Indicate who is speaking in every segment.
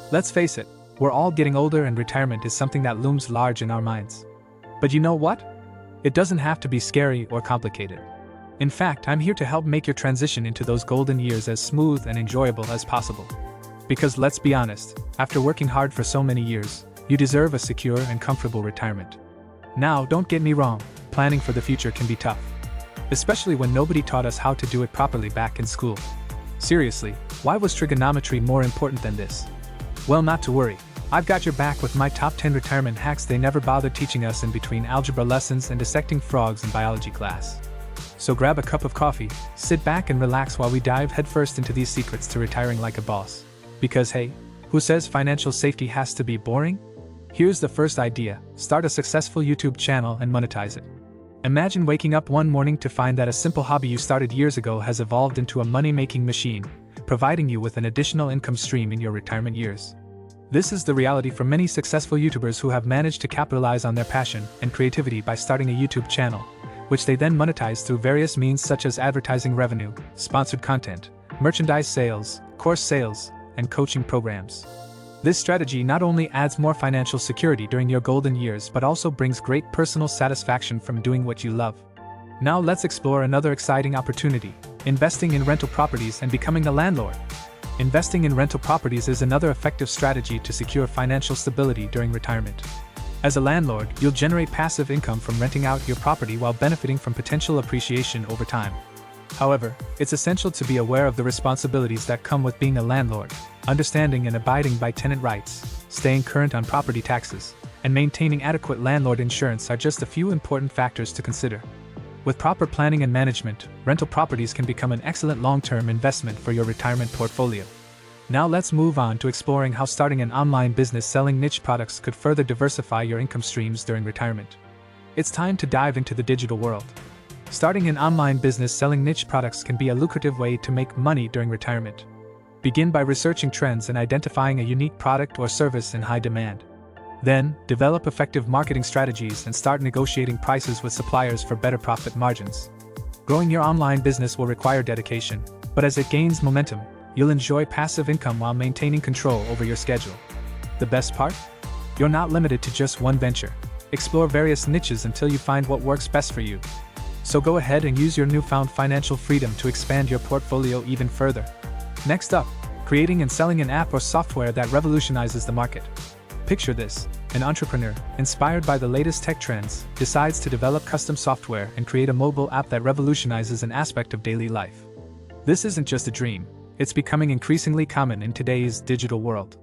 Speaker 1: Let's face it, we're all getting older and retirement is something that looms large in our minds. But you know what? It doesn't have to be scary or complicated. In fact, I'm here to help make your transition into those golden years as smooth and enjoyable as possible. Because let's be honest, after working hard for so many years, you deserve a secure and comfortable retirement. Now, don't get me wrong, planning for the future can be tough. Especially when nobody taught us how to do it properly back in school. Seriously, why was trigonometry more important than this? Well, not to worry. I've got your back with my top 10 retirement hacks they never bothered teaching us in between algebra lessons and dissecting frogs in biology class. So grab a cup of coffee, sit back and relax while we dive headfirst into these secrets to retiring like a boss. Because hey, who says financial safety has to be boring? Here's the first idea: start a successful YouTube channel and monetize it. Imagine waking up one morning to find that a simple hobby you started years ago has evolved into a money-making machine, providing you with an additional income stream in your retirement years. This is the reality for many successful YouTubers who have managed to capitalize on their passion and creativity by starting a YouTube channel, which they then monetize through various means such as advertising revenue, sponsored content, merchandise sales, course sales, and coaching programs. This strategy not only adds more financial security during your golden years but also brings great personal satisfaction from doing what you love. Now let's explore another exciting opportunity: investing in rental properties and becoming a landlord. Investing in rental properties is another effective strategy to secure financial stability during retirement. As a landlord, you'll generate passive income from renting out your property while benefiting from potential appreciation over time. However, it's essential to be aware of the responsibilities that come with being a landlord. Understanding and abiding by tenant rights, staying current on property taxes, and maintaining adequate landlord insurance are just a few important factors to consider. With proper planning and management, rental properties can become an excellent long-term investment for your retirement portfolio. Now let's move on to exploring how starting an online business selling niche products could further diversify your income streams during retirement. It's time to dive into the digital world. Starting an online business selling niche products can be a lucrative way to make money during retirement. Begin by researching trends and identifying a unique product or service in high demand. Then, develop effective marketing strategies and start negotiating prices with suppliers for better profit margins. Growing your online business will require dedication, but as it gains momentum, you'll enjoy passive income while maintaining control over your schedule. The best part? You're not limited to just one venture. Explore various niches until you find what works best for you. So go ahead and use your newfound financial freedom to expand your portfolio even further. Next up, creating and selling an app or software that revolutionizes the market. Picture this: an entrepreneur, inspired by the latest tech trends, decides to develop custom software and create a mobile app that revolutionizes an aspect of daily life. This isn't just a dream, it's becoming increasingly common in today's digital world.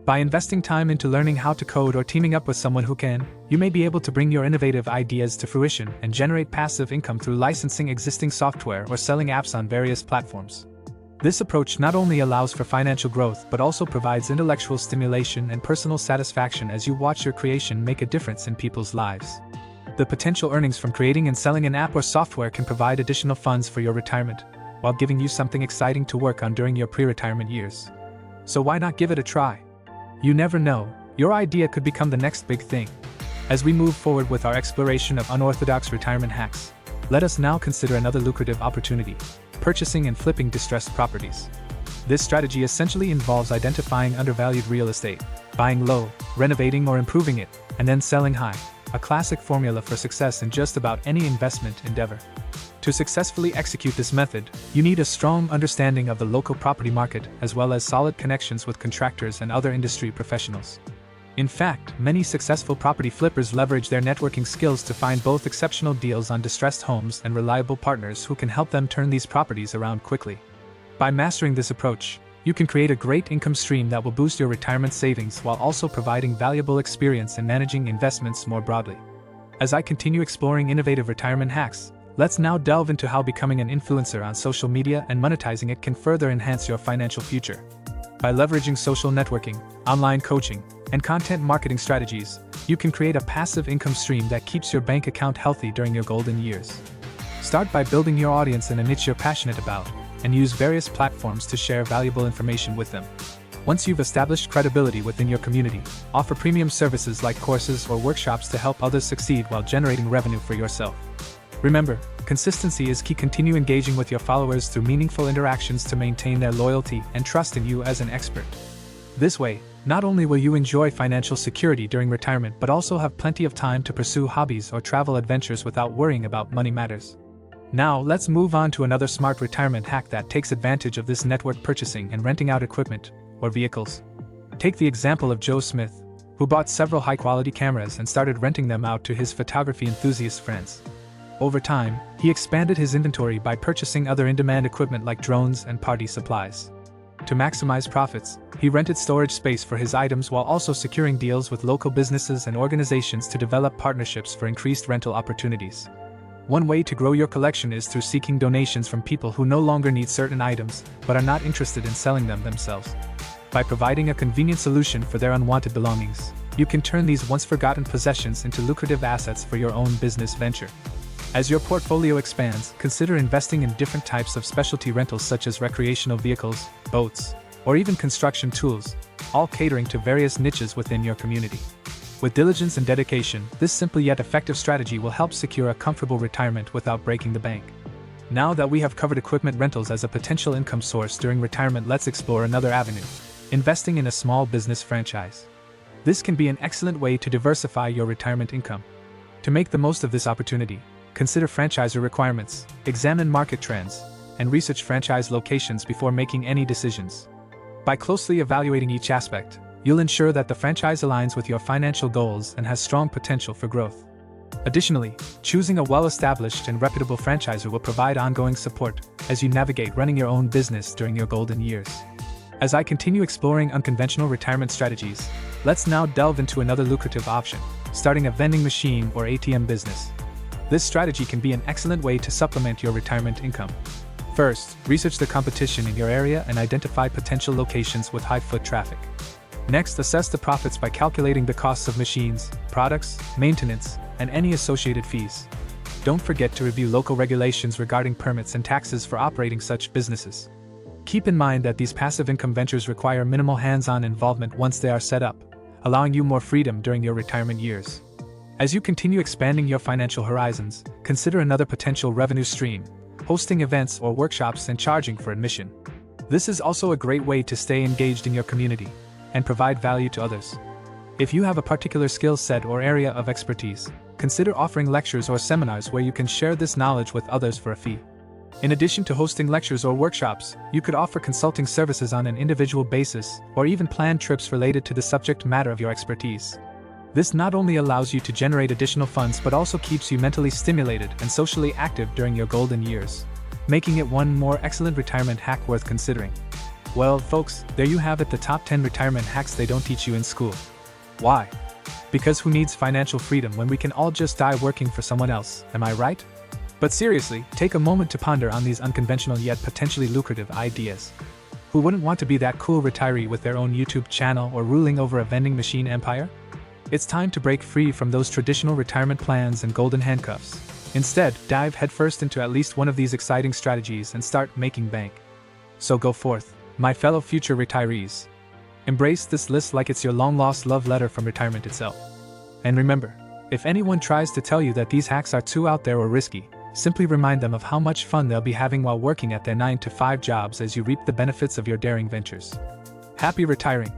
Speaker 1: By investing time into learning how to code or teaming up with someone who can, you may be able to bring your innovative ideas to fruition and generate passive income through licensing existing software or selling apps on various platforms. This approach not only allows for financial growth but also provides intellectual stimulation and personal satisfaction as you watch your creation make a difference in people's lives. The potential earnings from creating and selling an app or software can provide additional funds for your retirement, while giving you something exciting to work on during your pre-retirement years. So why not give it a try? You never know, your idea could become the next big thing. As we move forward with our exploration of unorthodox retirement hacks, let us now consider another lucrative opportunity: purchasing and flipping distressed properties. This strategy essentially involves identifying undervalued real estate, buying low, renovating or improving it, and then selling high, a classic formula for success in just about any investment endeavor. To successfully execute this method, you need a strong understanding of the local property market as well as solid connections with contractors and other industry professionals. In fact, many successful property flippers leverage their networking skills to find both exceptional deals on distressed homes and reliable partners who can help them turn these properties around quickly. By mastering this approach, you can create a great income stream that will boost your retirement savings while also providing valuable experience in managing investments more broadly. As I continue exploring innovative retirement hacks, let's now delve into how becoming an influencer on social media and monetizing it can further enhance your financial future. By leveraging social networking, online coaching, and content marketing strategies, you can create a passive income stream that keeps your bank account healthy during your golden years. Start by building your audience in a niche you're passionate about, and use various platforms to share valuable information with them. Once you've established credibility within your community, offer premium services like courses or workshops to help others succeed while generating revenue for yourself. Remember, consistency is key. Continue engaging with your followers through meaningful interactions to maintain their loyalty and trust in you as an expert. This way, Not only will you enjoy financial security during retirement but also have plenty of time to pursue hobbies or travel adventures without worrying about money matters. Now, let's move on to another smart retirement hack that takes advantage of this network purchasing and renting out equipment, or vehicles. Take the example of Joe Smith, who bought several high-quality cameras and started renting them out to his photography enthusiast friends. Over time, he expanded his inventory by purchasing other in-demand equipment like drones and party supplies. To maximize profits, he rented storage space for his items while also securing deals with local businesses and organizations to develop partnerships for increased rental opportunities. One way to grow your collection is through seeking donations from people who no longer need certain items but are not interested in selling them themselves. By providing a convenient solution for their unwanted belongings, you can turn these once-forgotten possessions into lucrative assets for your own business venture. As your portfolio expands, consider investing in different types of specialty rentals such as recreational vehicles, boats, or even construction tools, all catering to various niches within your community. With diligence and dedication, this simple yet effective strategy will help secure a comfortable retirement without breaking the bank. Now that we have covered equipment rentals as a potential income source during retirement, let's explore another avenue: investing in a small business franchise. This can be an excellent way to diversify your retirement income. To make the most of this opportunity, consider franchisor requirements, examine market trends, and research franchise locations before making any decisions. By closely evaluating each aspect, you'll ensure that the franchise aligns with your financial goals and has strong potential for growth. Additionally, choosing a well-established and reputable franchisor will provide ongoing support as you navigate running your own business during your golden years. As I continue exploring unconventional retirement strategies, let's now delve into another lucrative option: starting a vending machine or ATM business. This strategy can be an excellent way to supplement your retirement income. First, research the competition in your area and identify potential locations with high foot traffic. Next, assess the profits by calculating the costs of machines, products, maintenance, and any associated fees. Don't forget to review local regulations regarding permits and taxes for operating such businesses. Keep in mind that these passive income ventures require minimal hands-on involvement once they are set up, allowing you more freedom during your retirement years. As you continue expanding your financial horizons, consider another potential revenue stream: hosting events or workshops and charging for admission. This is also a great way to stay engaged in your community and provide value to others. If you have a particular skill set or area of expertise, consider offering lectures or seminars where you can share this knowledge with others for a fee. In addition to hosting lectures or workshops, you could offer consulting services on an individual basis or even plan trips related to the subject matter of your expertise. This not only allows you to generate additional funds but also keeps you mentally stimulated and socially active during your golden years, making it one more excellent retirement hack worth considering. Well, folks, there you have it, the top 10 retirement hacks they don't teach you in school. Why? Because who needs financial freedom when we can all just die working for someone else, am I right? But seriously, take a moment to ponder on these unconventional yet potentially lucrative ideas. Who wouldn't want to be that cool retiree with their own YouTube channel or ruling over a vending machine empire? It's time to break free from those traditional retirement plans and golden handcuffs. Instead, dive headfirst into at least one of these exciting strategies and start making bank. So go forth, my fellow future retirees. Embrace this list like it's your long-lost love letter from retirement itself. And remember, if anyone tries to tell you that these hacks are too out there or risky, simply remind them of how much fun they'll be having while working at their 9-to-5 jobs as you reap the benefits of your daring ventures. Happy retiring!